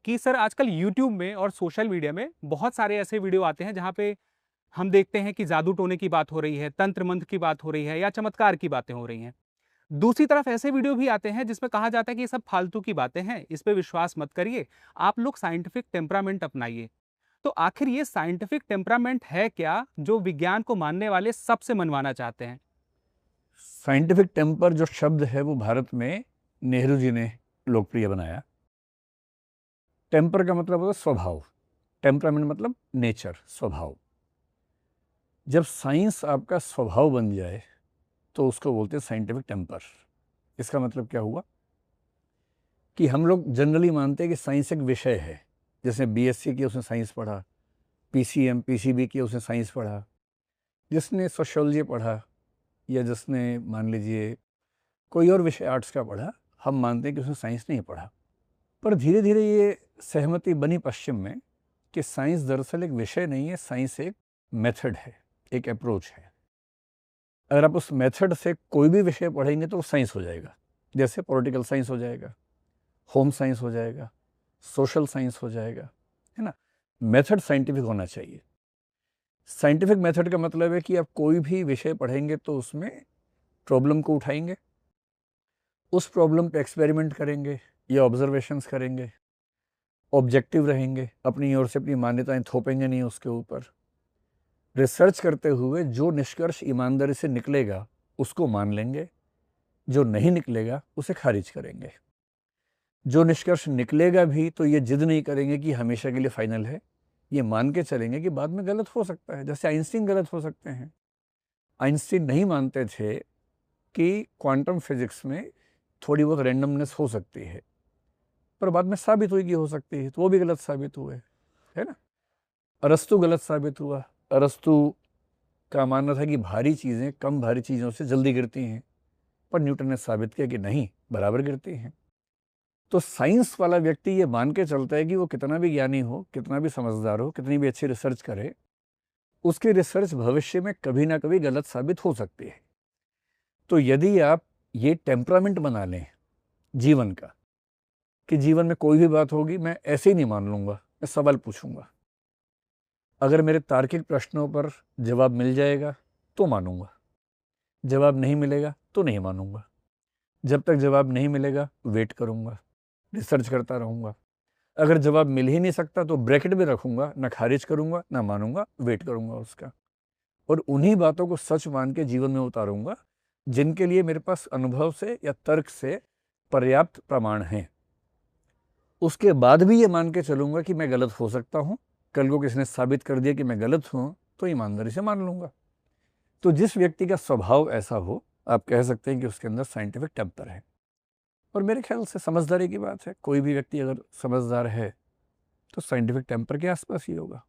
कि सर आजकल यूट्यूब में और सोशल मीडिया में बहुत सारे ऐसे वीडियो आते हैं जहाँ पे हम देखते हैं कि जादू टोने की बात हो रही है, तंत्र मंत्र की बात हो रही है या चमत्कार की बातें हो रही हैं। दूसरी तरफ ऐसे वीडियो भी आते हैं जिसमें कहा जाता है कि ये सब फालतू की बातें हैं, इस पे विश्वास मत करिए, आप लोग साइंटिफिक टेम्परामेंट अपनाइए। तो आखिर ये साइंटिफिक टेम्परामेंट है क्या, जो विज्ञान को मानने वाले सबसे मनवाना चाहते हैं? साइंटिफिक टेम्पर जो शब्द है वो भारत में नेहरू जी ने लोकप्रिय बनाया। टेम्पर का मतलब होता है स्वभाव, टेम्परामेंट मतलब नेचर, स्वभाव। जब साइंस आपका स्वभाव बन जाए तो उसको बोलते हैं साइंटिफिक टेम्पर। इसका मतलब क्या हुआ कि हम लोग जनरली मानते हैं कि साइंस एक विषय है। जिसने बीएससी किया उसने साइंस पढ़ा, पीसीएम पीसीबी किया उसने साइंस पढ़ा, जिसने सोशियोलॉजी पढ़ा या जिसने मान लीजिए कोई और विषय आर्ट्स का पढ़ा, हम मानते हैं कि उसने साइंस नहीं पढ़ा। पर धीरे धीरे ये सहमति बनी पश्चिम में कि साइंस दरअसल एक विषय नहीं है, साइंस एक मेथड है, एक अप्रोच है। अगर आप उस मेथड से कोई भी विषय पढ़ेंगे तो वो साइंस हो जाएगा। जैसे पॉलिटिकल साइंस हो जाएगा, होम साइंस हो जाएगा, सोशल साइंस हो जाएगा, है ना। मेथड साइंटिफिक होना चाहिए। साइंटिफिक मेथड का मतलब है कि आप कोई भी विषय पढ़ेंगे तो उसमें प्रॉब्लम को उठाएंगे, उस प्रॉब्लम पे एक्सपेरिमेंट करेंगे या ऑब्जर्वेशंस करेंगे, ऑब्जेक्टिव रहेंगे, अपनी ओर से अपनी मान्यताएं थोपेंगे नहीं उसके ऊपर। रिसर्च करते हुए जो निष्कर्ष ईमानदारी से निकलेगा उसको मान लेंगे, जो नहीं निकलेगा उसे खारिज करेंगे। जो निष्कर्ष निकलेगा भी तो ये जिद नहीं करेंगे कि हमेशा के लिए फाइनल है, ये मान के चलेंगे कि बाद में गलत हो सकता है। जैसे आइंस्टीन गलत हो सकते हैं। आइंस्टीन नहीं मानते थे कि क्वांटम फिजिक्स में थोड़ी बहुत रैंडमनेस हो सकती है, पर बाद में साबित हुई कि हो सकती है, तो वो भी गलत साबित हुए, है ना। अरस्तु गलत साबित हुआ। अरस्तु का मानना था कि भारी चीज़ें कम भारी चीज़ों से जल्दी गिरती हैं, पर न्यूटन ने साबित किया कि नहीं, बराबर गिरती हैं। तो साइंस वाला व्यक्ति ये मान के चलता है कि वो कितना भी ज्ञानी हो, कितना भी समझदार हो, कितनी भी अच्छी रिसर्च करे, उसकी रिसर्च भविष्य में कभी ना कभी गलत साबित हो सकती है। तो यदि आप ये टेम्परामेंट बना लें जीवन का कि जीवन में कोई भी बात होगी मैं ऐसे ही नहीं मान लूँगा, मैं सवाल पूछूंगा। अगर मेरे तार्किक प्रश्नों पर जवाब मिल जाएगा तो मानूंगा, जवाब नहीं मिलेगा तो नहीं मानूंगा। जब तक जवाब नहीं मिलेगा वेट करूंगा, रिसर्च करता रहूंगा। अगर जवाब मिल ही नहीं सकता तो ब्रैकेट में रखूंगा, ना खारिज करूंगा ना मानूंगा, वेट करूंगा उसका। और उन्हीं बातों को सच मान के जीवन में उतारूंगा जिनके लिए मेरे पास अनुभव से या तर्क से पर्याप्त प्रमाण हैं। उसके बाद भी ये मान के चलूंगा कि मैं गलत हो सकता हूं। कल को किसी ने साबित कर दिया कि मैं गलत हूं तो ईमानदारी से मान लूंगा। तो जिस व्यक्ति का स्वभाव ऐसा हो, आप कह सकते हैं कि उसके अंदर साइंटिफिक टेम्पर है। और मेरे ख्याल से समझदारी की बात है। कोई भी व्यक्ति अगर समझदार है तो साइंटिफिक टेम्पर के आसपास ही होगा।